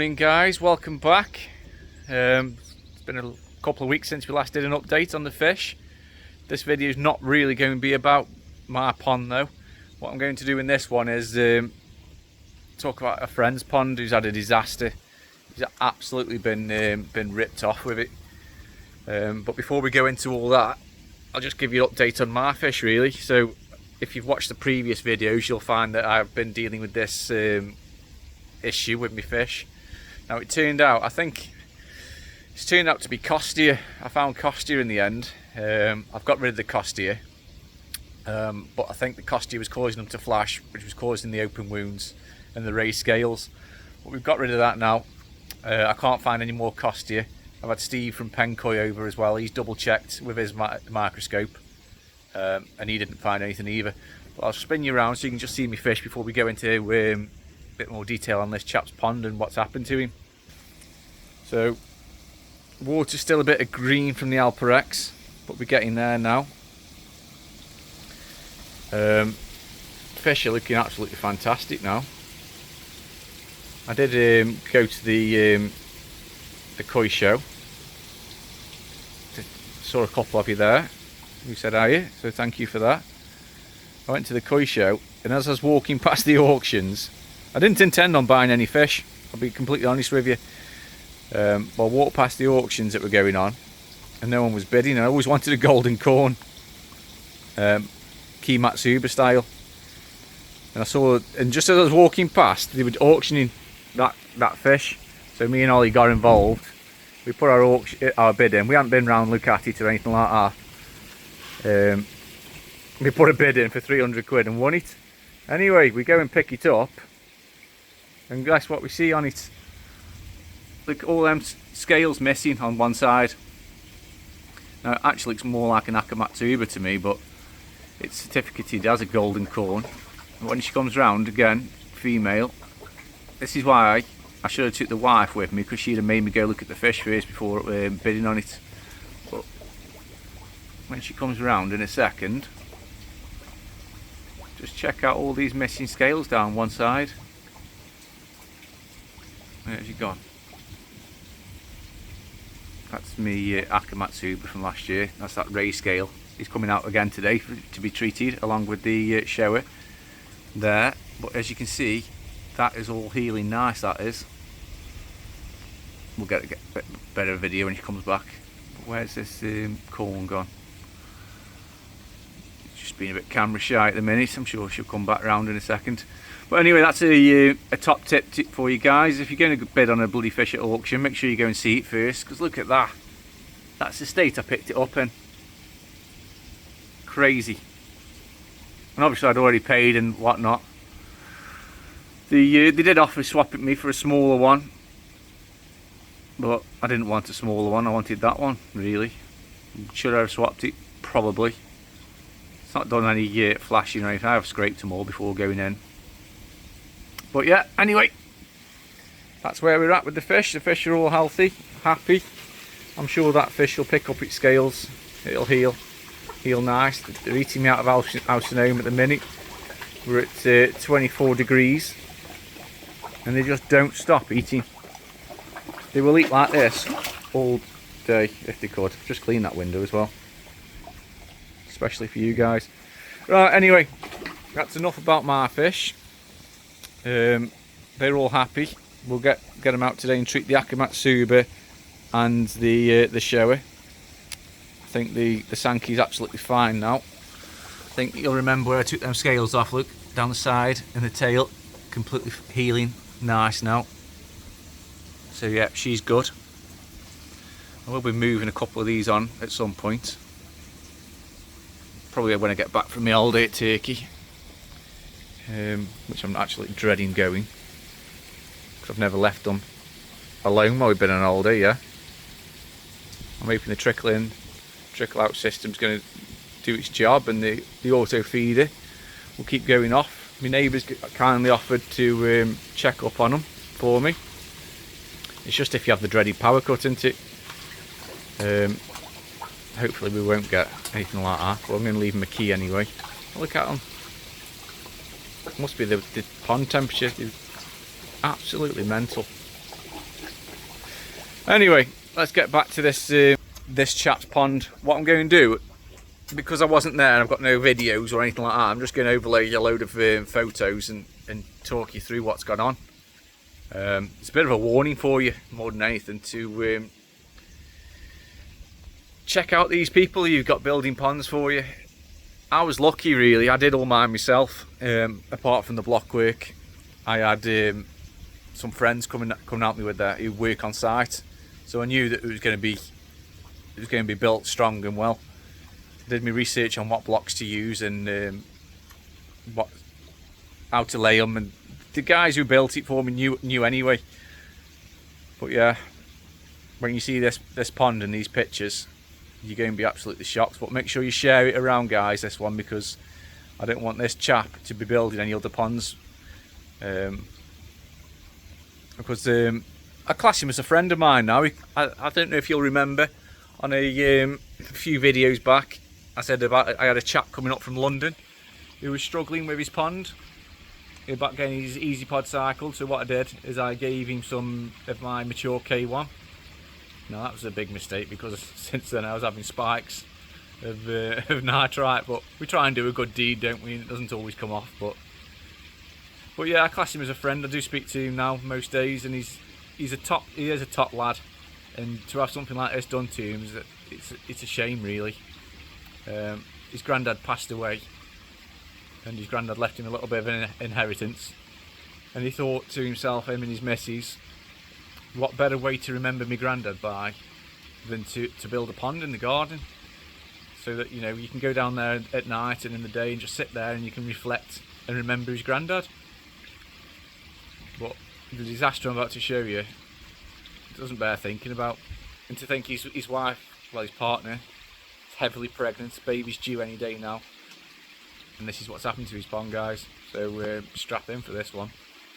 morning guys, welcome back. It's been a couple of weeks since we last did an update on the fish. This video is not really going to be about my pond though. What I'm going to do in this one is talk about a friend's pond who's had a disaster. He's absolutely been ripped off with it. But before we go into all that, I'll just give you an update on my fish really. So if you've watched the previous videos, you'll find that I've been dealing with this issue with my fish. Now it turned out, I think it's turned out to be costia. I found costia in the end. I've got rid of the costia, but I think the costia was causing them to flash, which was causing the open wounds and the raised scales. But we've got rid of that now. I can't find any more costia. I've had Steve from Pencoy over as well. He's double checked with his microscope, and he didn't find anything either. But I'll spin you around so you can just see my fish before we go into a bit more detail on this chap's pond and what's happened to him. So water's still a bit of green from the Alperex, but we're getting there now. Fish are looking absolutely fantastic now. I did go to the koi show. Saw a couple of you there who said hiya, so thank you for that. I went to the koi show, and as I was walking past the auctions, I didn't intend on buying any fish, I'll be completely honest with you. But I walked past the auctions that were going on and no one was bidding. I always wanted a golden corn, Key Matsuba style, and I saw, and just as I was walking past, they were auctioning that fish. So me and Ollie got involved. We put our bid in. We hadn't been round look at it or anything like that. We put a bid in for 300 quid and won it. Anyway, we go and pick it up, and guess what we see on it? Look, all them scales missing on one side. Now it actually looks more like an Akamatsuba to me, but it's certificated as a golden corn. And when she comes round again, female, this is why I should have took the wife with me, because she'd have made me go look at the fish first before bidding on it. But when she comes round in a second, just check out all these missing scales down one side. Where's she gone? That's me Akamatsuba from last year. That's that raised scale. He's coming out again today to be treated along with the shower there. But as you can see, that is all healing nice, that is. We'll get a bit better video when he comes back. But where's this corn gone? It's just been a bit camera shy at the minute. I'm sure she'll come back round in a second. But anyway, that's a top tip for you guys. If you're going to bid on a bloody fish at auction, make sure you go and see it first, because look at that. That's the state I picked it up in. Crazy. And obviously I'd already paid and whatnot. They did offer swapping me for a smaller one, but I didn't want a smaller one. I wanted that one, really. Should I have swapped it? Probably. It's not done any flashing or anything. I have scraped them all before going in. But yeah, anyway, that's where we're at with the fish. The fish are all healthy, happy. I'm sure that fish will pick up its scales. It'll heal nice. They're eating me out of house and home at the minute. We're at 24 degrees, and they just don't stop eating. They will eat like this all day if they could. Just clean that window as well, especially for you guys. Right, anyway, that's enough about my fish. They're all happy. We'll get them out today and treat the Akamatsuba and the shower. I think the Sankey's absolutely fine now. I think you'll remember where I took them scales off. Look, down the side and the tail, completely healing nice now. So yeah, she's good. I will be moving a couple of these on at some point. Probably when I get back from my olde at Turkey. Which I'm actually dreading going, because I've never left them alone while we've been on holiday. Yeah, I'm hoping the trickle out system's going to do its job, and the auto feeder will keep going off. My neighbours kindly offered to check up on them for me. It's just if you have the dreaded power cut, isn't it? Hopefully we won't get anything like that, but I'm going to leave them a key anyway. Look at them. Must be the pond temperature. They're absolutely mental. Anyway, let's get back to this chap's pond. What I'm going to do, because I wasn't there and I've got no videos or anything like that, I'm just going to overlay a load of photos and talk you through what's gone on. It's a bit of a warning for you, more than anything, to check out these people who've got building ponds for you. I was lucky, really. I did all mine myself. Apart from the block work, I had some friends coming out me with that who work on site, so I knew that it was going to be built strong and well. Did my research on what blocks to use and how to lay them, and the guys who built it for me knew anyway. But yeah, when you see this pond and these pictures, you're going to be absolutely shocked. But make sure you share it around, guys, this one, because I don't want this chap to be building any other ponds. Because I class him as a friend of mine now. I don't know if you'll remember, on a few videos back, I said about I had a chap coming up from London who was struggling with his pond about getting his easy pod cycled. So what I did is I gave him some of my mature K1. Now that was a big mistake, because since then I was having spikes of nitrite. But we try and do a good deed, don't we? And it doesn't always come off. But yeah, I class him as a friend. I do speak to him now most days, and he is a top lad. And to have something like this done to him, it's a shame, really. His granddad passed away, and his granddad left him a little bit of an inheritance. And he thought to himself, him and his missus, what better way to remember my granddad by than to build a pond in the garden, so that, you know, you can go down there at night and in the day and just sit there and you can reflect and remember his granddad. But the disaster I'm about to show you doesn't bear thinking about. And to think his wife, well, his partner, is heavily pregnant, baby's due any day now, and this is what's happened to his pond, guys. So strap in for this one,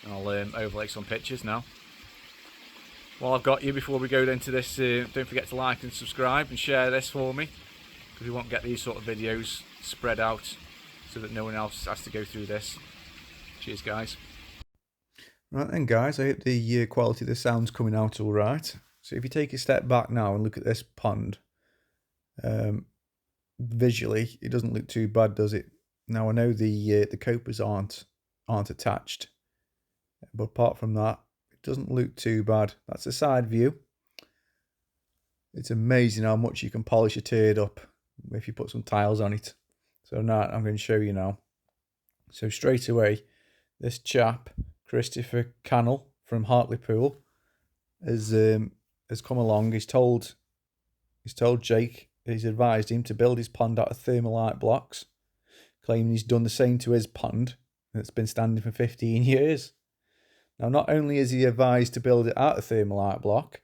and I'll overlay some pictures now. While I've got you, before we go into this, don't forget to like and subscribe and share this for me, because we won't get these sort of videos spread out so that no one else has to go through this. Cheers, guys. Right then, guys, I hope the quality of the sound's coming out all right. So if you take a step back now and look at this pond, visually it doesn't look too bad, does it? Now I know the copers aren't attached, but apart from that, it doesn't look too bad. That's a side view. It's amazing how much you can polish a turd up if you put some tiles on it. So now I'm going to show you now. So straight away, this chap, Christopher Cannell from Hartlepool, has come along. He's told Jake, he's advised him to build his pond out of thermalite blocks, claiming he's done the same to his pond that's been standing for 15 years. Now, not only is he advised to build it out of thermalite block,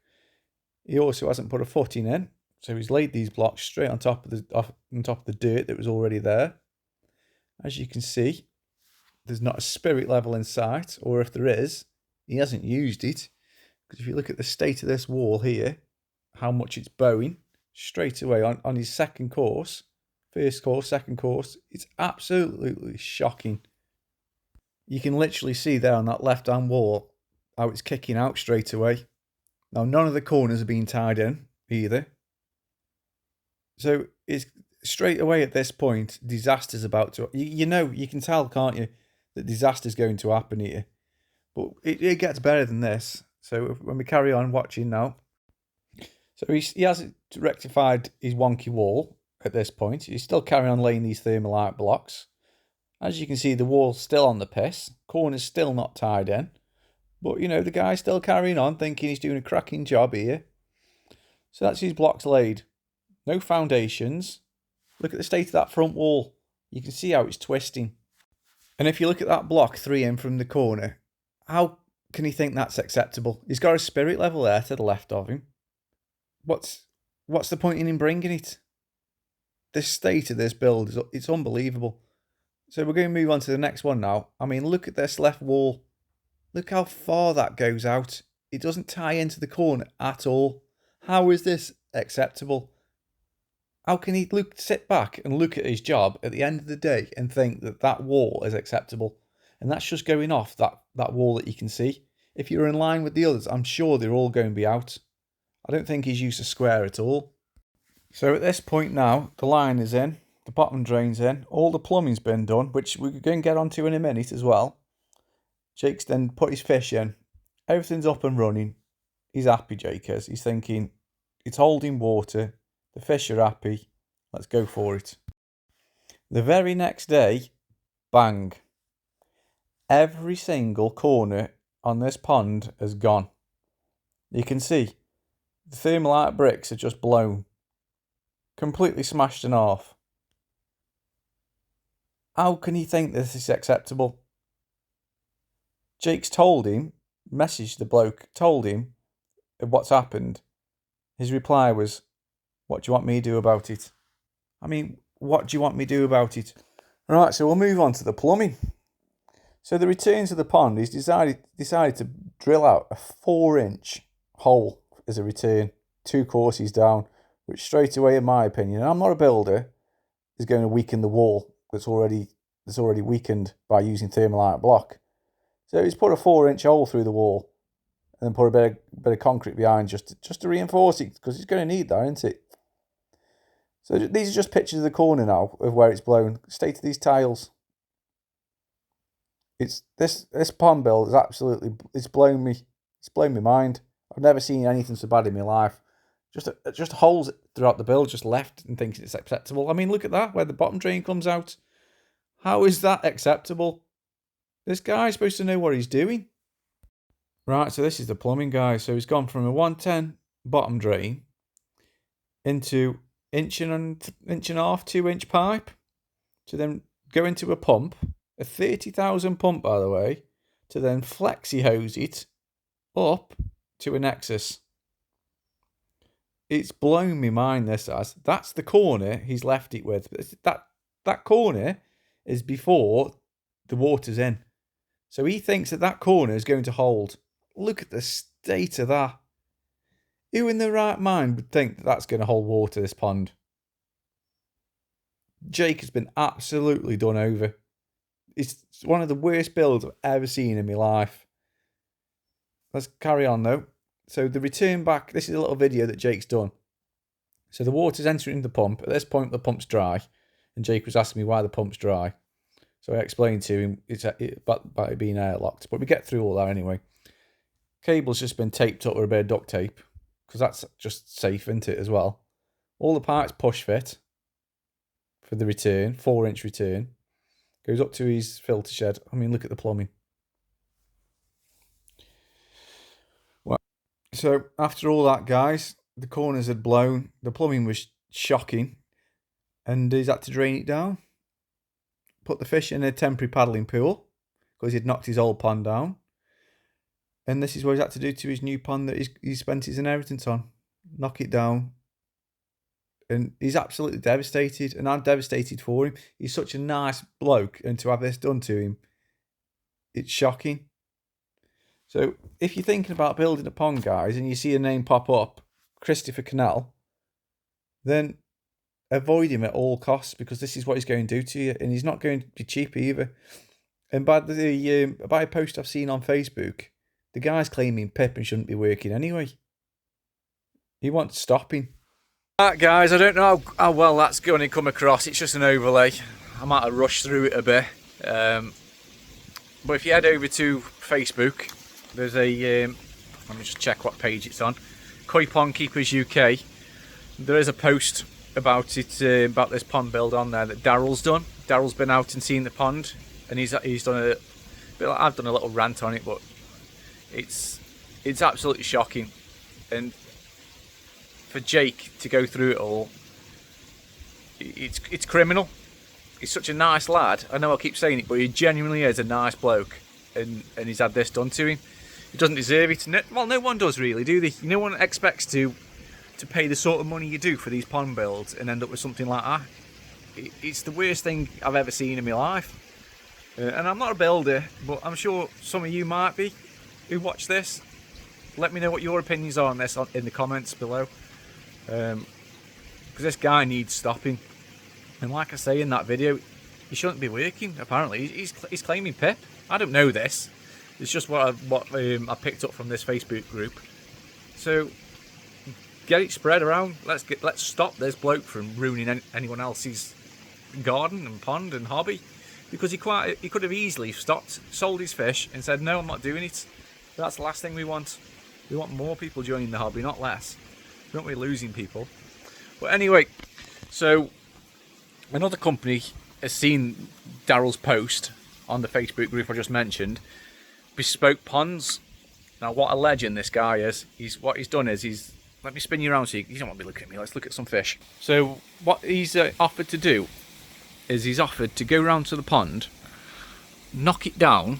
he also hasn't put a footing in. So he's laid these blocks straight on top of the dirt that was already there. As you can see, there's not a spirit level in sight, or if there is, he hasn't used it. Because if you look at the state of this wall here, how much it's bowing, straight away on his second course, first course, second course, it's absolutely shocking. You can literally see there on that left-hand wall how it's kicking out straight away. Now, none of the corners are being tied in either. So it's straight away at this point, disaster's about to... You can tell, can't you, that disaster's going to happen here. But it gets better than this. So when we carry on watching now. So he hasn't rectified his wonky wall at this point. He's still carrying on laying these thermalite blocks. As you can see, the wall's still on the piss. Corner's still not tied in. But, you know, the guy's still carrying on, thinking he's doing a cracking job here. So that's his blocks laid. No foundations. Look at the state of that front wall. You can see how it's twisting. And if you look at that block 3 in from the corner, how can he think that's acceptable? He's got a spirit level there to the left of him. What's the point in him bringing it? The state of this build, it's unbelievable. So we're going to move on to the next one now. I mean, look at this left wall. Look how far that goes out. It doesn't tie into the corner at all. How is this acceptable? How can he sit back and look at his job at the end of the day and think that wall is acceptable? And that's just going off that wall that you can see. If you're in line with the others, I'm sure they're all going to be out. I don't think he's used a square at all. So at this point now, the line is in, the bottom drain's in, all the plumbing's been done, which we're going to get onto in a minute as well. Jake's then put his fish in. Everything's up and running. He's happy, Jake is. He's thinking, it's holding water. The fish are happy. Let's go for it. The very next day, bang. Every single corner on this pond has gone. You can see the thermalite bricks are just blown. Completely smashed in half. How can he think this is acceptable? Jake's told him, messaged the bloke, told him of what's happened. His reply was, what do you want me to do about it? I mean, what do you want me to do about it? Right, so we'll move on to the plumbing. So the return to the pond, he's decided to drill out a 4-inch hole as a return, 2 courses down, which straight away, in my opinion, and I'm not a builder, is going to weaken the wall that's already weakened by using thermalite block. So he's put a 4-inch hole through the wall and then put a bit of concrete behind just to reinforce it, because he's going to need that, isn't it? So these are just pictures of the corner now of where it's blown. State of these tiles. It's this pond build is absolutely, it's blown me mind. I've never seen anything so bad in my life. Just holes throughout the build, just left and thinking it's acceptable. I mean, look at that, where the bottom drain comes out. How is that acceptable? This guy's supposed to know what he's doing. Right, so this is the plumbing, guys. So he's gone from a 110 bottom drain into inch and a half, 2-inch pipe, to then go into a pump, a 30,000 pump, by the way, to then flexi hose it up to a nexus. It's blown me mind, this has. That's the corner he's left it with. That corner is before the water's in. So he thinks that corner is going to hold. Look at the state of that. Who in their right mind would think that that's going to hold water, this pond? Jake has been absolutely done over. It's one of the worst builds I've ever seen in my life. Let's carry on though. So the return back, this is a little video that Jake's done. So the water's entering the pump. At this point, the pump's dry. And Jake was asking me why the pump's dry. So I explained to him it's about it being airlocked. But we get through all that anyway. Cable's just been taped up with a bit of duct tape, because that's just safe, isn't it, as well? All the parts push fit for the return, 4-inch return. Goes up to his filter shed. I mean, look at the plumbing. Well, so after all that, guys, the corners had blown. The plumbing was shocking. And he's had to drain it down. Put the fish in a temporary paddling pool, because he'd knocked his old pond down. And this is what he's had to do to his new pond that he's spent his inheritance on. Knock it down. And he's absolutely devastated. And I'm devastated for him. He's such a nice bloke. And to have this done to him, it's shocking. So if you're thinking about building a pond, guys, and you see a name pop up, Christopher Canal, then avoid him at all costs, because this is what he's going to do to you. And he's not going to be cheap either. And by a post I've seen on Facebook, the guy's claiming Pip and shouldn't be working anyway. He wants stopping. Right, guys, I don't know how well that's going to come across. It's just an overlay. I might have rushed through it a bit. But if you head over to Facebook, there's a... let me just check what page it's on. Koi Pond Keepers UK. There is a post about it, about this pond build on there that Daryll's done. Daryl's been out and seen the pond, and he's done a bit like, I've done a little rant on it, but it's absolutely shocking. And for Jake to go through it all, it's criminal. He's such a nice lad. I know I keep saying it, but he genuinely is a nice bloke, and he's had this done to him. He doesn't deserve it. Well, no one does really, do they? No one expects to pay the sort of money you do for these pond builds and end up with something like that. It's the worst thing I've ever seen in my life. And I'm not a builder, but I'm sure some of you might be who watch this. Let me know what your opinions are on this in the comments below. Because this guy needs stopping. And like I say in that video, he shouldn't be working, apparently. He's claiming Pip. I don't know this. It's just what I picked up from this Facebook group. So get it spread around. Let's stop this bloke from ruining anyone else's garden and pond and hobby, because he could have easily sold his fish and said, no, I'm not doing it. But that's the last thing we want. We want more people joining the hobby, not less. We don't want to be losing people. But anyway, so another company has seen Daryll's post on the Facebook group I just mentioned, Bespoke Ponds. Now, what a legend this guy is. What he's done is let me spin you around so you don't want to be looking at me. Let's look at some fish. So what he's offered to do is he's offered to go round to the pond, knock it down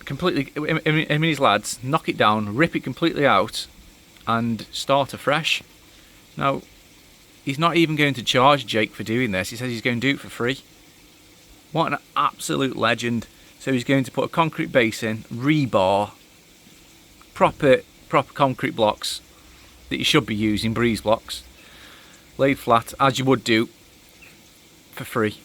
completely. Him and his lads knock it down, rip it completely out, and start afresh. Now, he's not even going to charge Jake for doing this. He says he's going to do it for free. What an absolute legend. So he's going to put a concrete base in, rebar, proper concrete blocks that you should be using, breeze blocks, laid flat as you would do, for free.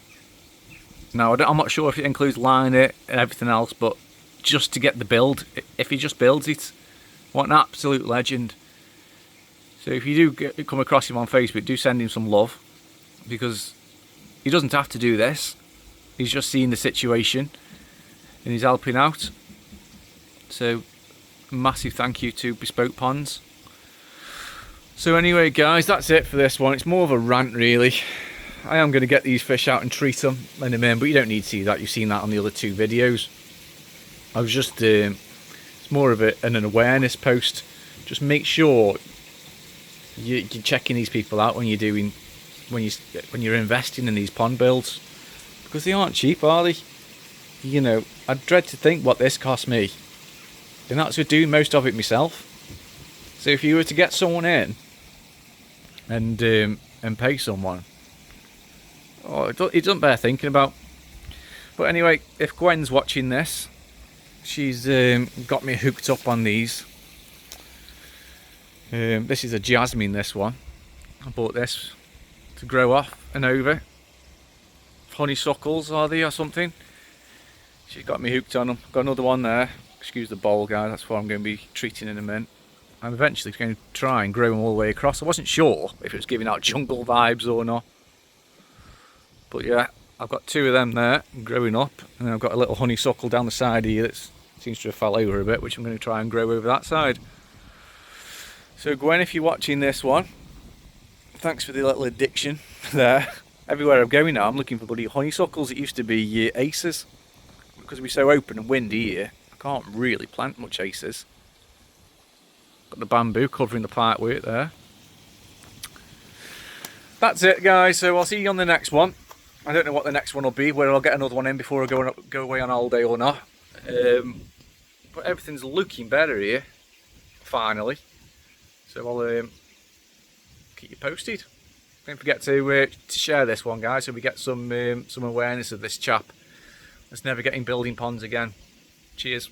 Now, I'm not sure if it includes liner and everything else, but just to get the build, if he just builds it, what an absolute legend. So if you do come across him on Facebook, do send him some love, because he doesn't have to do this. He's just seeing the situation and he's helping out. So massive thank you to Bespoke Ponds. So anyway guys, that's it for this one. It's more of a rant really. I am going to get these fish out and treat them in a minute, but you don't need to see that. You've seen that on the other two videos. I was just it's more of an awareness post. Just make sure you're checking these people out when you're investing in these pond builds, because they aren't cheap, are they? You know, I dread to think what this cost me, and that's with doing most of it myself. So if you were to get someone in and pay someone, it doesn't bear thinking about. But anyway, if Gwen's watching this, she's got me hooked up on these. This is a jasmine, this one. I bought this to grow off and over. Honeysuckles are they or something? She's got me hooked on them. Got another one there. Excuse the bowl guys, that's what I'm going to be treating in a minute. I'm eventually going to try and grow them all the way across. I wasn't sure if it was giving out jungle vibes or not. But yeah, I've got two of them there growing up, and then I've got a little honeysuckle down the side here that seems to have fell over a bit, which I'm going to try and grow over that side. So Gwen, if you're watching this one, thanks for the little addiction there. Everywhere I'm going now, I'm looking for bloody honeysuckles. It used to be aces. Because we're so open and windy here, I can't really plant much aces. Got the bamboo covering the pipework there. That's it guys, so I'll see you on the next one. I don't know what the next one will be, whether I'll get another one in before I go away on holiday or not. But everything's looking better here, finally. So I'll keep you posted. Don't forget to share this one guys, so we get some awareness of this chap that's never getting building ponds again. Cheers.